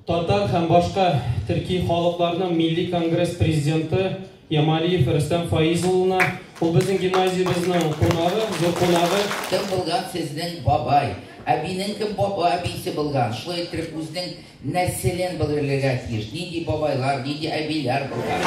Татар һәм башка Төрки халыкларының Милли конгресс президенты Ямалиев Рөстәм Фаизуллына, ул безнең гимназиябезнең кунагы, зур кунагы. Кем булган сезнең бабай? Әбинең кем бабай, әбисе булган? Шулай итеп үзенең нәселен белергә тиеш. Нинди бабайлар, нинди әбиләр булган?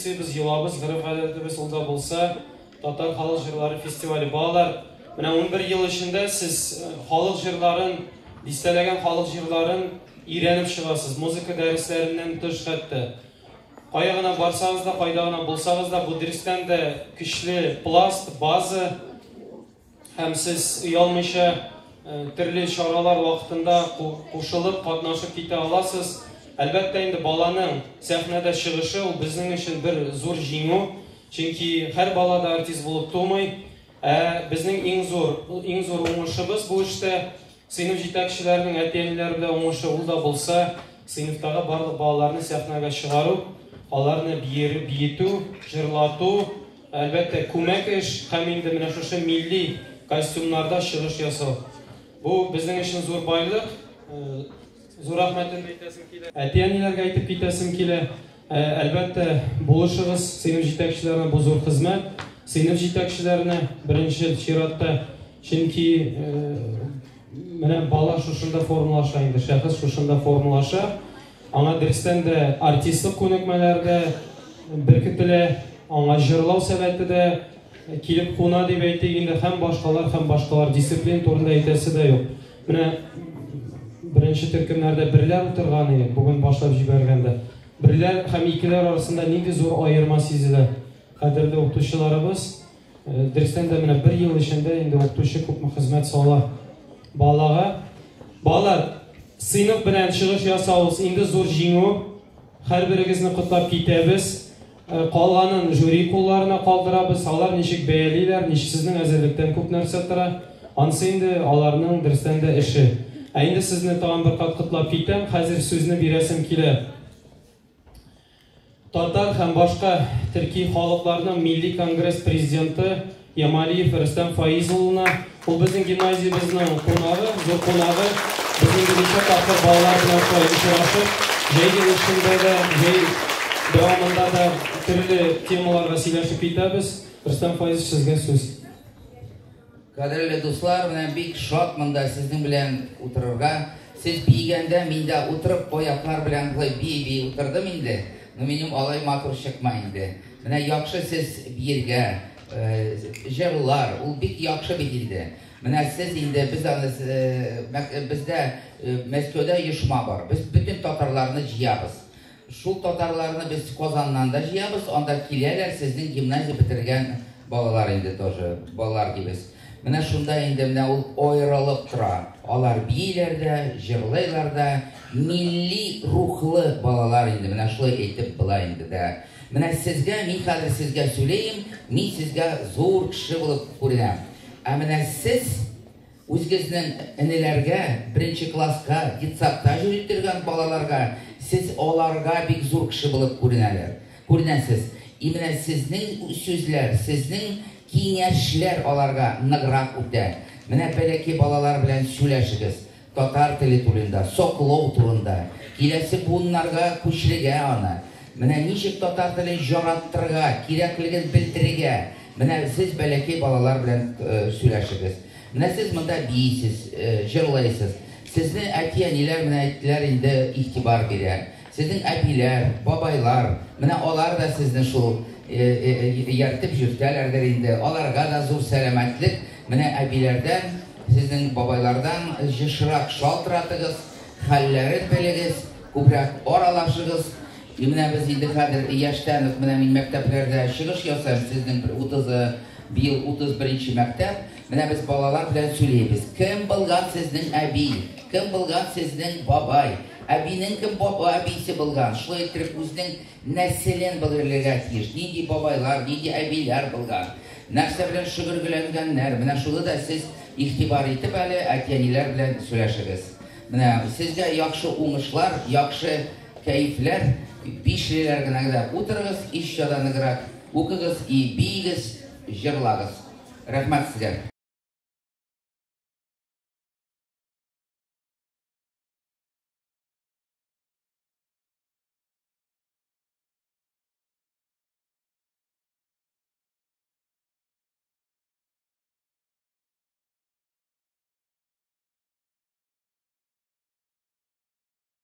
традициябыз, йолабыз, гырыф-гадәтебез улда булса, Татар халык җырлары фестивале. Балалар, менә 11 ел эчендә сез халык җырларын, дистәләгән халык җырларын өйрәнеп чыгасыз. Музыка дәресләреннән тыш хәтта. Кая гына барсагыз да, кайда гына булсагыз да, бу дәрестән дә көчле пласт, база һәм сез уялмыйча төрле чаралар вакытында кушылып, катнашып китә аласыз. Әлбәттә инде баланың сәхнәдә чыгышы ул безнең өчен бер зур җиңү. Чөнки һәр бала да артист булып тумый. Безнең иң зур уңышыбыз бу эштә сыйныф җитәкчеләренең әти-әниләре белән уңышы ул да булса, сыйныфтагы барлык балаларны сәхнәгә чыгару, аларны биетү, җырлату, әлбәттә күмәк эш һәм инде менә шушы милли костюмнарда чыгыш ясау. Бу безнең өчен зур байлык. Зур рәхмәтен әйтәсем килә. Әти-әниләргә әйтеп китәсем килә. Әлбәттә, булышыгыз сыйныф җитәкчеләренә бу зур хезмәт. Сыйныф җитәкчеләренә беренче чиратта, чөнки менә бала шушында формалаша инде, шәхес шушында формалаша. Аңа дәрестән дә артистлык күнекмәләрдә беркетелә, аңа җырлау сәләте дә килеп куна дип әйтик инде, һәм башкалар дисциплин турында әйтәсе дә юк. Менә беренче төркемнәрдә берләр утырган иде, бүген башлап җибәргәндә. Берләр һәм икеләр арасында нинди зур аерма сизелә. Кадерле укытучыларыбыз, дәрестән дә менә 1 ел эчендә инде укытучы күпме хезмәт сала балага. Балалар, сыйныф белән чыгыш ясавыз инде зур җиңү. Һәрберегезне котлап китәбез. Калганын жюри кулларына калдырабыз. Алар ничек бәялиләр, ничек сезнең әзерлектән күп нәрсә тора. Ансы инде аларның дәрестән дә эше. Инде сезне тагын бер кат котлап китәм. Хәзер сүзне бирәсем килә. Татар һәм башка төрки халыкларының милли конгресс президенты Ямалиев Рөстәм Фаизуллына, ул безнең гимназиябезнең кунагы, зур кунагы, безнең ничә тапкыр балалар белән очрашып, җәй эшендә дә, җәй дәвамында да төрле темаларга сөйләшеп китәбез. Рөстәм Фаизов, сезгә сүз. Кадерле дуслар, менә бик шатмын да сезнең белән утырырга. Сез бигәндә мин дә утырып аяклар белән бии утырдым инде. Но минем алай матур чыкма инде. Менә яхшы сез биергә, җырлар, ул бик яхшы бит инде. Менә сез инде бездә Мәскәүдә оешма бар. Без бүтән татарларны җыябыз. Шул татарларны без Казаннан да җыябыз, анда киләләр сезнең гимназия бетергән балалар инде тоже, балалар дибез. Менә шунда инде менә ул аерылып тора. Алар бийләр дә, җырлайлар да, милли рухлы балалар инде. Менә шулай әйтеп була инде дә. Менә сезгә, мин хәзер сезгә сөйләйм, мин сезгә зур кеше булып күренәм. Менә сез үзегезнең энеләргә, беренче класска, детсадта йөртергән балаларга, сез аларга бик зур кеше булып күренәсез. Менә сезнең сүзләр, сезнең киңәшләр аларга ныграк үтә. Менә бәләки балалар белән сөйләшегез. Татар теле турында, соклау турында. Киләсе буыннарга күчерергә аны. Менә ничек татар телен яраттырга, кирәклеген белдерергә. Менә сез бәләки балалар белән сөйләшегез. Менә сез монда биисез, җырлайсыз. Сезне әти-әниләр менә әйттеләр инде игътибар бирә. Сезнең әбиләр, бабайлар, менә алар да сезне шул яртып җүртәләрдер инде. Аларга да зур сәламәтлек. Менә әбиләрдән, сезнең бабайлардан җышрак шалтыратыгыз, хәлләрен белегез, күбрәк аралашыгыз. Менә без инде хәзер яшьтән үк менә мин мәктәпләрдә чыгыш ясыйм, сезнең 31 мәктәп. Менә без балалар белән сөйләйбез. Кем булган сезнең әби? Кем булган сезнең бабай? Әбинең кем әбисе булган? Шулай итеп үзенең нәселен белергә тиеш. Нинди бабайлар, нинди әбиләр булган? Нәрсә белән шөгырьләнгәннәр? Менә шуны да сез игътибар итеп әле әти-әниләр белән сөйләшегез. Менә сезгә яхшы уңышлар, яхшы кәефләр, бишлеләр генә дә утырыгыз, иш яданыграк укыгыз, биегез, җырлагыз. Рәхмәт сезгә.